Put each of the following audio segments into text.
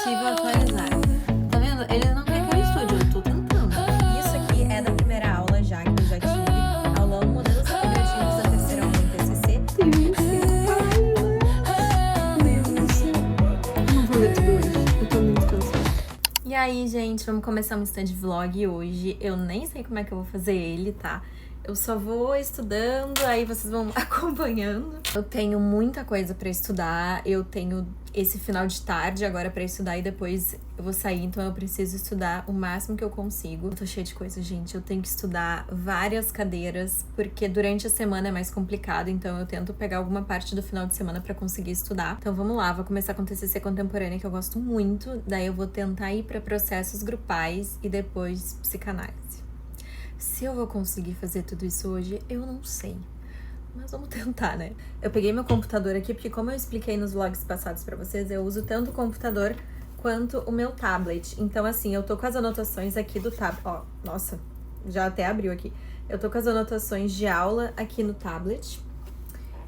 Possível atualizar. Tá vendo? Ele não quer que eu estude, eu tô tentando. Isso aqui é da primeira aula já, que eu já tive. Aulão Modelos Integrativos da terceira onda em TCC. Não vou ler tudo hoje, eu tô muito cansada. E aí, gente, vamos começar um stand vlog hoje. Eu nem sei como é que eu vou fazer ele, tá? Eu só vou estudando, aí vocês vão acompanhando. Eu tenho muita coisa pra estudar, eu tenho esse final de tarde agora pra estudar e depois eu vou sair, então eu preciso estudar o máximo que eu consigo. Eu tô cheia de coisa, gente, eu tenho que estudar várias cadeiras, porque durante a semana é mais complicado, então eu tento pegar alguma parte do final de semana pra conseguir estudar. Então vamos lá, vou começar com TCC contemporânea, que eu gosto muito, daí eu vou tentar ir pra processos grupais e depois psicanálise. Se eu vou conseguir fazer tudo isso hoje, eu não sei. Mas vamos tentar, né? Eu peguei meu computador aqui, porque como eu expliquei nos vlogs passados pra vocês, eu uso tanto o computador quanto o meu tablet. Então, assim, eu tô com as anotações aqui do tablet. Ó, nossa, já até abriu aqui. Eu tô com as anotações de aula aqui no tablet.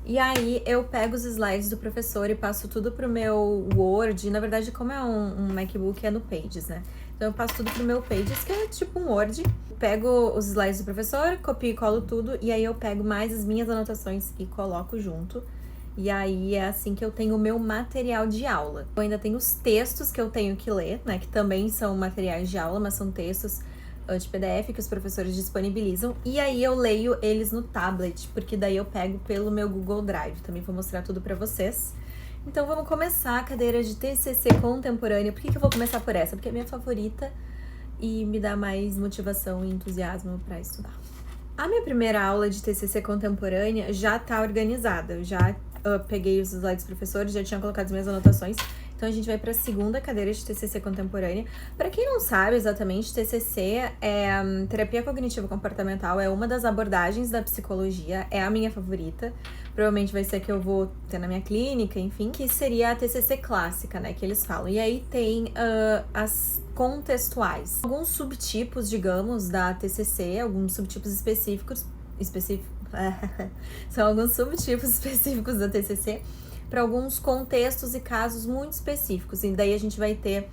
E aí, eu pego os slides do professor e passo tudo pro meu Word. Na verdade, como é um MacBook, é no Pages, né? Então, eu passo tudo pro meu Pages, que é tipo um Word. Pego os slides do professor, copio e colo tudo. E aí, eu pego mais as minhas anotações e coloco junto. E aí, é assim que eu tenho o meu material de aula. Eu ainda tenho os textos que eu tenho que ler, né? Que também são materiais de aula, mas são textos de PDF que os professores disponibilizam, e aí eu leio eles no tablet, porque daí eu pego pelo meu Google Drive. Também vou mostrar tudo pra vocês. Então vamos começar a cadeira de TCC contemporânea. Por que eu vou começar por essa? Porque é minha favorita e me dá mais motivação e entusiasmo pra estudar. A minha primeira aula de TCC contemporânea já tá organizada. Eu já peguei os slides dos professores, já tinha colocado as minhas anotações. Então, a gente vai para a segunda cadeira de TCC contemporânea. Para quem não sabe exatamente, TCC é terapia cognitivo comportamental, é uma das abordagens da psicologia, é a minha favorita. Provavelmente vai ser a que eu vou ter na minha clínica, enfim, que seria a TCC clássica, né, que eles falam. E aí tem as contextuais. Alguns subtipos, digamos, da TCC, alguns subtipos específicos. São alguns subtipos específicos da TCC, para alguns contextos e casos muito específicos. E daí a gente vai ter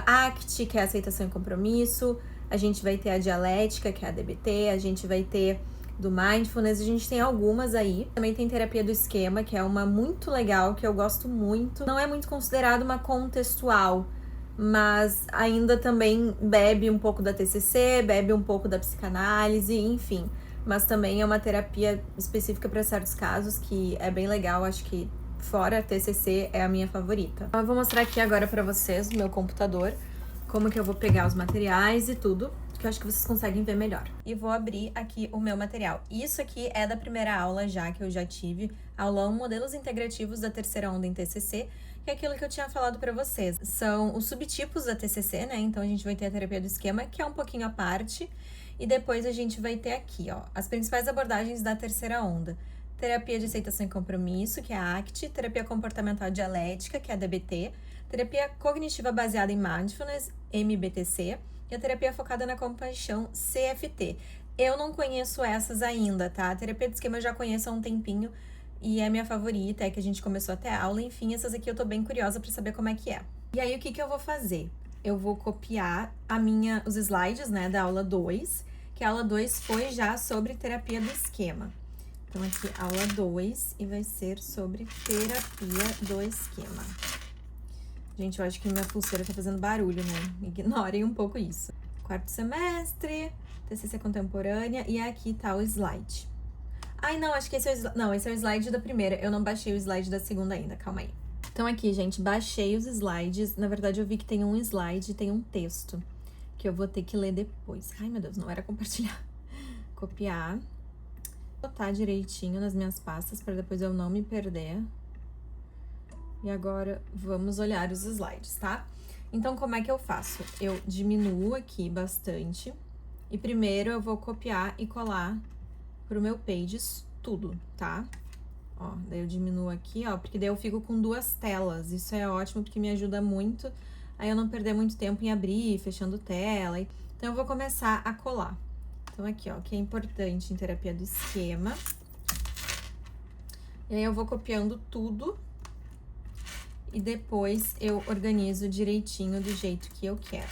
ACT, que é aceitação e compromisso, a gente vai ter a dialética, que é a DBT, a gente vai ter do mindfulness, a gente tem algumas aí. Também tem terapia do esquema, que é uma muito legal, que eu gosto muito. Não é muito considerado uma contextual, mas ainda também bebe um pouco da TCC, bebe um pouco da psicanálise, enfim. Mas também é uma terapia específica para certos casos, que é bem legal, acho que fora a TCC é a minha favorita. Então, eu vou mostrar aqui agora pra vocês, no meu computador, como que eu vou pegar os materiais e tudo, que eu acho que vocês conseguem ver melhor. E vou abrir aqui o meu material. Isso aqui é da primeira aula já, que eu já tive, aulão Modelos Integrativos da terceira onda em TCC, que é aquilo que eu tinha falado pra vocês. São os subtipos da TCC, né? Então, a gente vai ter a terapia do esquema, que é um pouquinho à parte, e depois a gente vai ter aqui, ó, as principais abordagens da terceira onda. Terapia de aceitação e compromisso, que é a ACT, terapia comportamental dialética, que é a DBT, terapia cognitiva baseada em mindfulness, MBTC, e a terapia focada na compaixão, CFT. Eu não conheço essas ainda, tá? A terapia do esquema eu já conheço há um tempinho e é minha favorita, é que a gente começou até a aula, enfim, essas aqui eu tô bem curiosa pra saber como é que é. E aí, o que eu vou fazer? Eu vou copiar os slides, né, da aula 2, que a aula 2 foi já sobre terapia do esquema. Então, aqui, aula 2, e vai ser sobre terapia do esquema. Gente, eu acho que minha pulseira tá fazendo barulho, né? Ignorem um pouco isso. Quarto semestre, TCC contemporânea, e aqui tá o slide. Ai, não, acho que esse é esse é o slide da primeira. Eu não baixei o slide da segunda ainda, calma aí. Então, aqui, gente, baixei os slides. Na verdade, eu vi que tem um slide e tem um texto, que eu vou ter que ler depois. Ai, meu Deus, não era compartilhar. Copiar. Botar direitinho nas minhas pastas para depois eu não me perder. E agora vamos olhar os slides, tá? Então, como é que eu faço? Eu diminuo aqui bastante e primeiro eu vou copiar e colar pro meu Pages tudo, tá? Ó, daí eu diminuo aqui, ó, porque daí eu fico com duas telas. Isso é ótimo porque me ajuda muito a eu não perder muito tempo em abrir, fechando tela. Então, eu vou começar a colar. Então, aqui, ó, que é importante em terapia do esquema. E aí, eu vou copiando tudo e depois eu organizo direitinho do jeito que eu quero.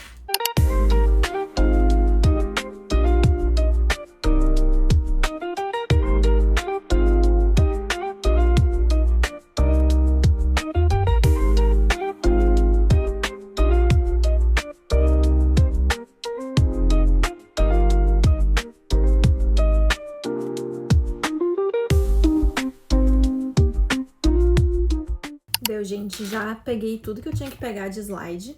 Deu, gente, já peguei tudo que eu tinha que pegar de slide.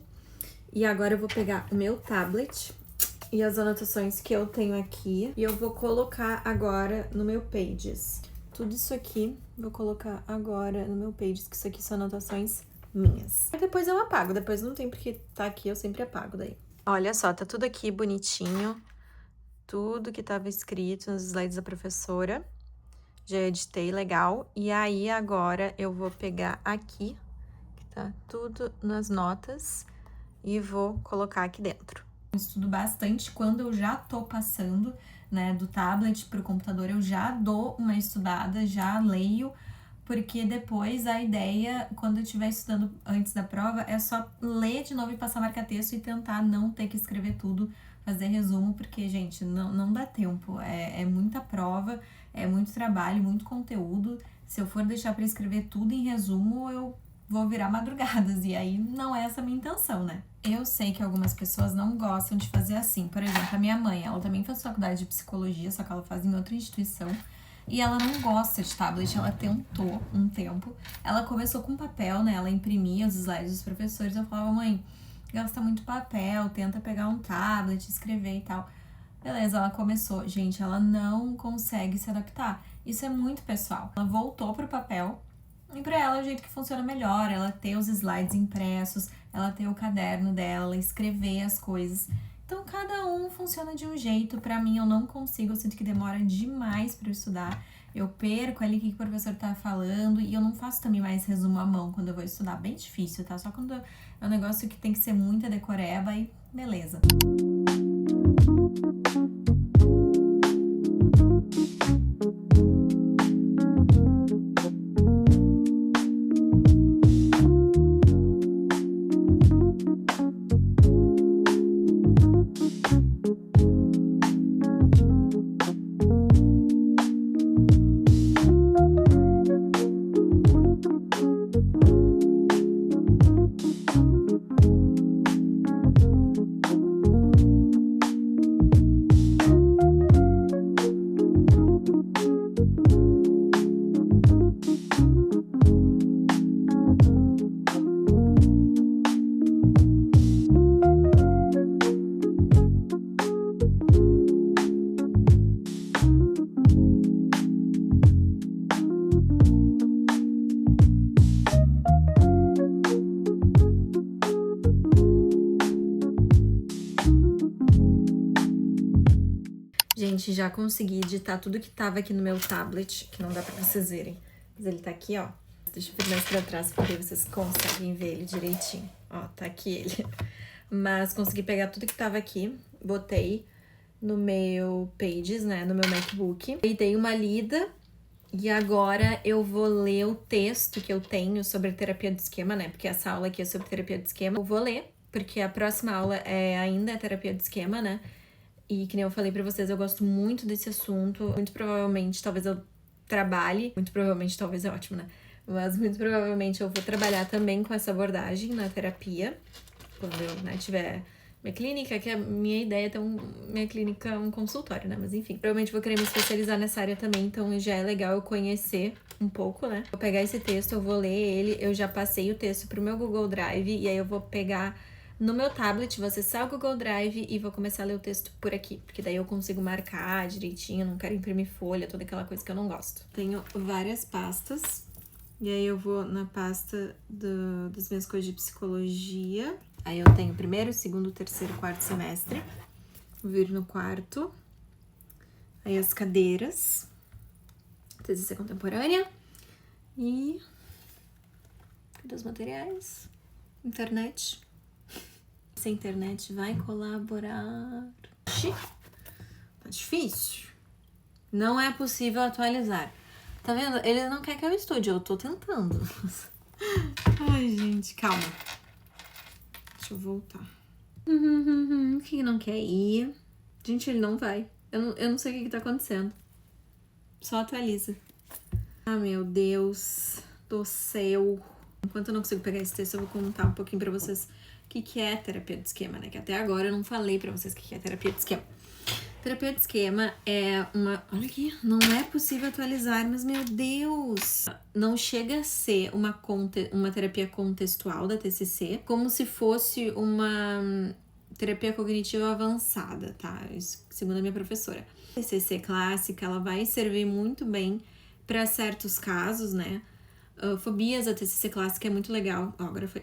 E agora eu vou pegar o meu tablet e as anotações que eu tenho aqui. E eu vou colocar agora no meu Pages. Tudo isso aqui vou colocar agora no meu Pages, que isso aqui são anotações minhas. Aí depois eu apago, depois não tem porque tá aqui, eu sempre apago daí. Olha só, tá tudo aqui bonitinho. Tudo que tava escrito nos slides da professora. Já editei legal. E aí, agora, eu vou pegar aqui, que tá tudo nas notas, e vou colocar aqui dentro. Eu estudo bastante quando eu já tô passando, né, do tablet pro computador, eu já dou uma estudada, já leio, porque depois a ideia, quando eu estiver estudando antes da prova, é só ler de novo e passar marca-texto e tentar não ter que escrever tudo, fazer resumo, porque, gente, não dá tempo, é muita prova, é muito trabalho, muito conteúdo. Se eu for deixar para escrever tudo em resumo, eu vou virar madrugadas, e aí não é essa a minha intenção, né? Eu sei que algumas pessoas não gostam de fazer assim. Por exemplo, a minha mãe, ela também faz faculdade de psicologia, só que ela faz em outra instituição, e ela não gosta de tablet, ela tentou um tempo. Ela começou com papel, né? Ela imprimia os slides dos professores. Eu falava, mãe, gasta muito papel, tenta pegar um tablet, escrever e tal. Beleza, ela começou. Gente, ela não consegue se adaptar. Isso é muito pessoal. Ela voltou pro papel, e pra ela é o jeito que funciona melhor. Ela ter os slides impressos, ela ter o caderno dela, escrever as coisas. Então, cada um funciona de um jeito. Pra mim, eu não consigo, eu sinto que demora demais pra eu estudar. Eu perco ali o que o professor tá falando, e eu não faço também mais resumo à mão quando eu vou estudar. Bem difícil, tá? Só quando é um negócio que tem que ser muita decoreba, e beleza. Gente, já consegui editar tudo que tava aqui no meu tablet, que não dá pra vocês verem. Mas ele tá aqui, ó. Deixa eu vir mais pra trás, porque aí vocês conseguem ver ele direitinho. Ó, tá aqui ele. Mas consegui pegar tudo que tava aqui, botei no meu Pages, né, no meu MacBook. E dei uma lida, e agora eu vou ler o texto que eu tenho sobre terapia do esquema, né, porque essa aula aqui é sobre terapia do esquema. Eu vou ler, porque a próxima aula ainda é terapia do esquema, né. E que nem eu falei pra vocês, eu gosto muito desse assunto. Muito provavelmente, talvez eu trabalhe. Muito provavelmente, talvez é ótimo, né? Mas muito provavelmente eu vou trabalhar também com essa abordagem na terapia. Quando eu, né, tiver minha clínica, que a minha ideia é ter minha clínica, um consultório, né? Mas enfim, provavelmente vou querer me especializar nessa área também. Então já é legal eu conhecer um pouco, né? Vou pegar esse texto, eu vou ler ele. Eu já passei o texto pro meu Google Drive. E aí eu vou pegar no meu tablet, vou acessar o Google Drive e vou começar a ler o texto por aqui. Porque daí eu consigo marcar direitinho, não quero imprimir folha, toda aquela coisa que eu não gosto. Tenho várias pastas. E aí eu vou na pasta das minhas coisas de psicologia. Aí eu tenho primeiro, segundo, terceiro, quarto semestre. Vou vir no quarto. Aí as cadeiras. TCC contemporânea. E... cadê os materiais? Internet. Essa internet vai colaborar. Ixi, tá difícil. Não é possível atualizar. Tá vendo? Ele não quer que eu estude, eu tô tentando. Ai, gente, calma. Deixa eu voltar. O que não quer ir? Gente, ele não vai. Eu não sei o que tá acontecendo. Só atualiza. Ah, meu Deus do céu. Enquanto eu não consigo pegar esse texto, eu vou contar um pouquinho pra vocês o que é terapia de esquema, né? Que até agora eu não falei pra vocês o que é terapia de esquema. Terapia de esquema é uma... Olha aqui, não é possível atualizar, mas meu Deus! Não chega a ser uma terapia contextual da TCC, como se fosse uma terapia cognitiva avançada, tá? Isso, segundo a minha professora. A TCC clássica, ela vai servir muito bem para certos casos, né? Fobias, a TCC clássica é muito legal. Ó, agora foi...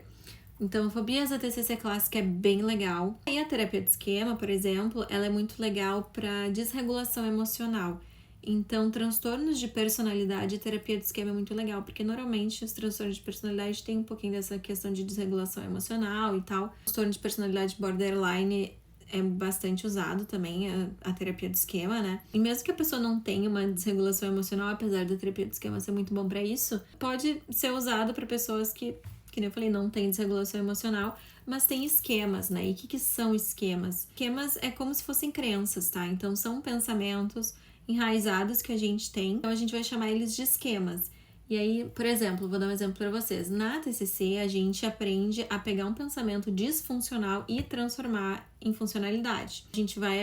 Então, fobias da TCC clássica é bem legal. E a terapia de esquema, por exemplo, ela é muito legal para desregulação emocional. Então, transtornos de personalidade, a terapia de esquema é muito legal, porque normalmente os transtornos de personalidade têm um pouquinho dessa questão de desregulação emocional e tal. O transtorno de personalidade borderline é bastante usado também, a terapia de esquema, né? E mesmo que a pessoa não tenha uma desregulação emocional, apesar da terapia de esquema ser muito bom para isso, pode ser usado para pessoas que nem eu falei, não tem desregulação emocional, mas tem esquemas, né? E o que são esquemas? Esquemas é como se fossem crenças, tá? Então, são pensamentos enraizados que a gente tem, então a gente vai chamar eles de esquemas. E aí, por exemplo, vou dar um exemplo para vocês. Na TCC, a gente aprende a pegar um pensamento disfuncional e transformar em funcionalidade.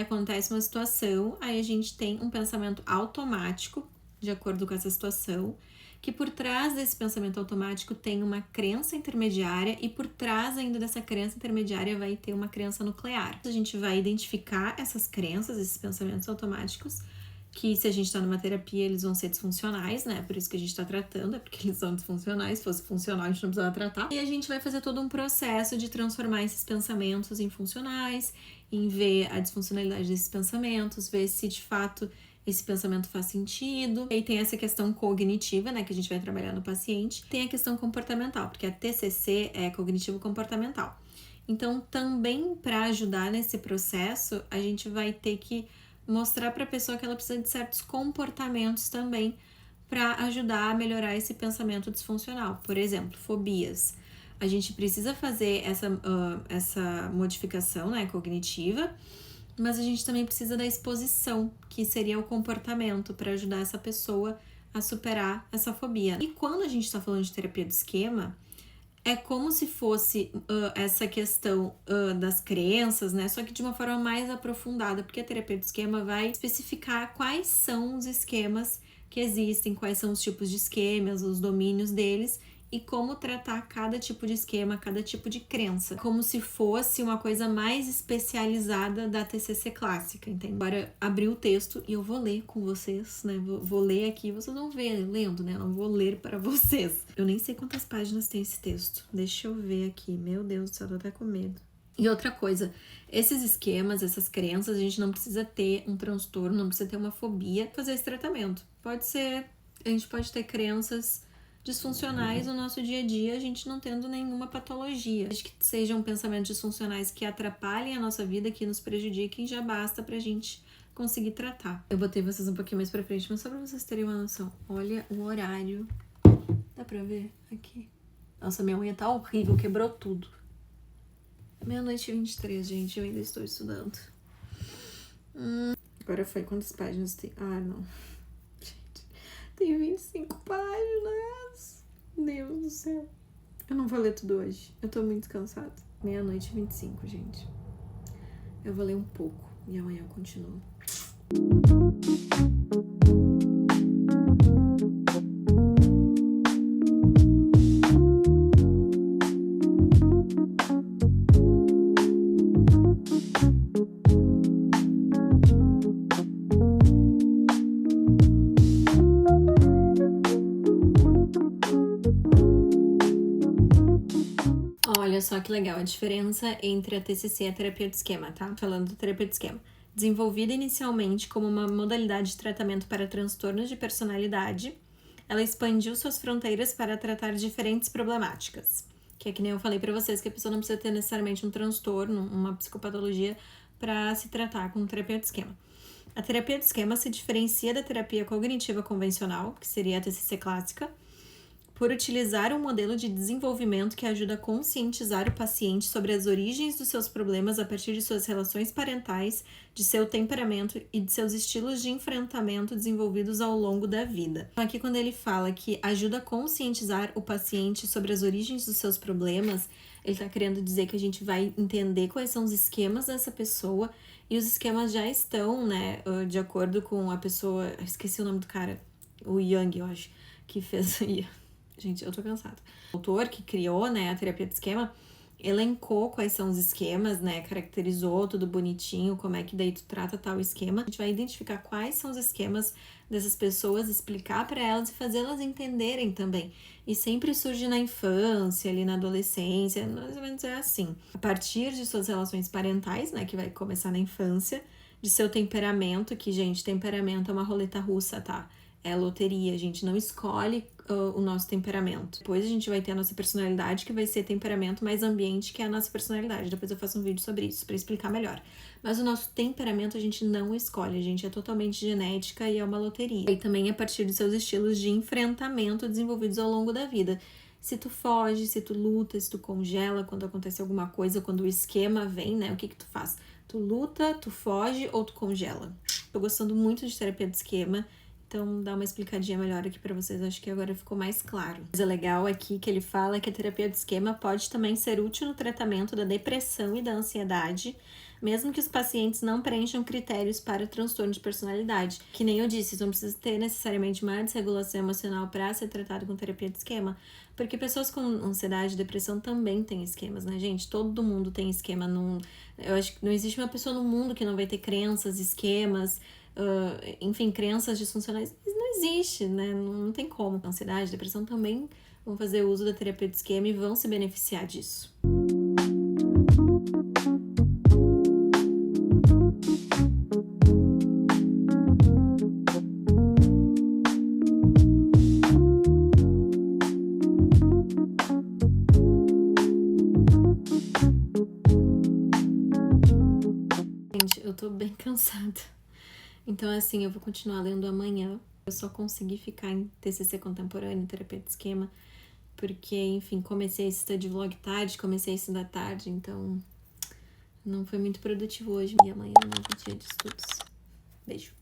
Acontece uma situação, aí a gente tem um pensamento automático, de acordo com essa situação, que por trás desse pensamento automático tem uma crença intermediária e por trás ainda dessa crença intermediária vai ter uma crença nuclear. A gente vai identificar essas crenças, esses pensamentos automáticos, que se a gente tá numa terapia eles vão ser disfuncionais, né? Por isso que a gente tá tratando, é porque eles são disfuncionais. Se fosse funcional, a gente não precisava tratar. E a gente vai fazer todo um processo de transformar esses pensamentos em funcionais, em ver a disfuncionalidade desses pensamentos, ver se de fato esse pensamento faz sentido. E aí tem essa questão cognitiva, né, que a gente vai trabalhar no paciente. Tem a questão comportamental, porque a TCC é cognitivo-comportamental. Então, também para ajudar nesse processo, a gente vai ter que mostrar para a pessoa que ela precisa de certos comportamentos também para ajudar a melhorar esse pensamento disfuncional. Por exemplo, fobias. A gente precisa fazer essa modificação, né, cognitiva, mas a gente também precisa da exposição, que seria o comportamento, para ajudar essa pessoa a superar essa fobia. E quando a gente está falando de terapia do esquema, é como se fosse essa questão das crenças, né? Só que de uma forma mais aprofundada, porque a terapia do esquema vai especificar quais são os esquemas que existem, quais são os tipos de esquemas, os domínios deles, e como tratar cada tipo de esquema, cada tipo de crença, como se fosse uma coisa mais especializada da TCC clássica, entende? Agora, abri o texto e eu vou ler com vocês, né? Vou ler aqui, vocês vão ver lendo, né? Eu não vou ler para vocês. Eu nem sei quantas páginas tem esse texto. Deixa eu ver aqui. Meu Deus do céu, tô até com medo. E outra coisa, esses esquemas, essas crenças, a gente não precisa ter um transtorno, não precisa ter uma fobia pra fazer esse tratamento. A gente pode ter crenças disfuncionais no nosso dia a dia, a gente não tendo nenhuma patologia. Desde que sejam pensamentos disfuncionais que atrapalhem a nossa vida, que nos prejudiquem, já basta pra gente conseguir tratar. Eu botei vocês um pouquinho mais pra frente, mas só pra vocês terem uma noção. Olha o horário. Dá pra ver aqui? Nossa, minha unha tá horrível, quebrou tudo. 00:23, gente, eu ainda estou estudando. Agora foi quantas páginas tem? Ah, não. Gente, tem 25 páginas. Deus do céu. Eu não vou ler tudo hoje. Eu tô muito cansada. 00:25, gente. Eu vou ler um pouco e amanhã eu continuo. Olha só que legal a diferença entre a TCC e a terapia de esquema, tá? Falando da terapia de esquema. Desenvolvida inicialmente como uma modalidade de tratamento para transtornos de personalidade, ela expandiu suas fronteiras para tratar diferentes problemáticas. Que é que nem eu falei pra vocês, que a pessoa não precisa ter necessariamente um transtorno, uma psicopatologia, para se tratar com terapia de esquema. A terapia de esquema se diferencia da terapia cognitiva convencional, que seria a TCC clássica, por utilizar um modelo de desenvolvimento que ajuda a conscientizar o paciente sobre as origens dos seus problemas a partir de suas relações parentais, de seu temperamento e de seus estilos de enfrentamento desenvolvidos ao longo da vida. Então, aqui quando ele fala que ajuda a conscientizar o paciente sobre as origens dos seus problemas, ele tá querendo dizer que a gente vai entender quais são os esquemas dessa pessoa, e os esquemas já estão, né, de acordo com a pessoa, esqueci o nome do cara, o Jung, eu acho, que fez... Gente, eu tô cansada. O autor que criou, né, a terapia de esquema, elencou quais são os esquemas, né, caracterizou tudo bonitinho, como é que daí tu trata tal esquema. A gente vai identificar quais são os esquemas dessas pessoas, explicar para elas e fazê-las entenderem também. E sempre surge na infância, ali na adolescência, mais ou menos é assim. A partir de suas relações parentais, né, que vai começar na infância, de seu temperamento, que, gente, temperamento é uma roleta russa, tá? É loteria, a gente não escolhe o nosso temperamento. Depois a gente vai ter a nossa personalidade, que vai ser temperamento mais ambiente, que é a nossa personalidade. Depois eu faço um vídeo sobre isso, pra explicar melhor. Mas o nosso temperamento a gente não escolhe, a gente é totalmente genética e é uma loteria. E também a partir de seus estilos de enfrentamento desenvolvidos ao longo da vida. Se tu foge, se tu luta, se tu congela quando acontece alguma coisa, quando o esquema vem, né? O que tu faz? Tu luta, tu foge ou tu congela? Tô gostando muito de terapia de esquema. Então, dá uma explicadinha melhor aqui pra vocês, acho que agora ficou mais claro. Coisa legal aqui que ele fala é que a terapia de esquema pode também ser útil no tratamento da depressão e da ansiedade, mesmo que os pacientes não preencham critérios para o transtorno de personalidade. Que nem eu disse, não precisa ter necessariamente uma desregulação emocional para ser tratado com terapia de esquema, porque pessoas com ansiedade e depressão também têm esquemas, né, gente? Todo mundo tem esquema. Eu acho que não existe uma pessoa no mundo que não vai ter crenças, esquemas, enfim, crenças disfuncionais. Não existe, né? Não tem como. Ansiedade, depressão também vão fazer uso da terapia de esquema e vão se beneficiar disso. Gente, eu tô bem cansada. Então, assim, eu vou continuar lendo amanhã. Eu só consegui ficar em TCC contemporâneo, terapia de esquema, porque, enfim, comecei a study vlog tarde, comecei a estudar tarde, então não foi muito produtivo hoje. E amanhã é um novo dia de estudos. Beijo.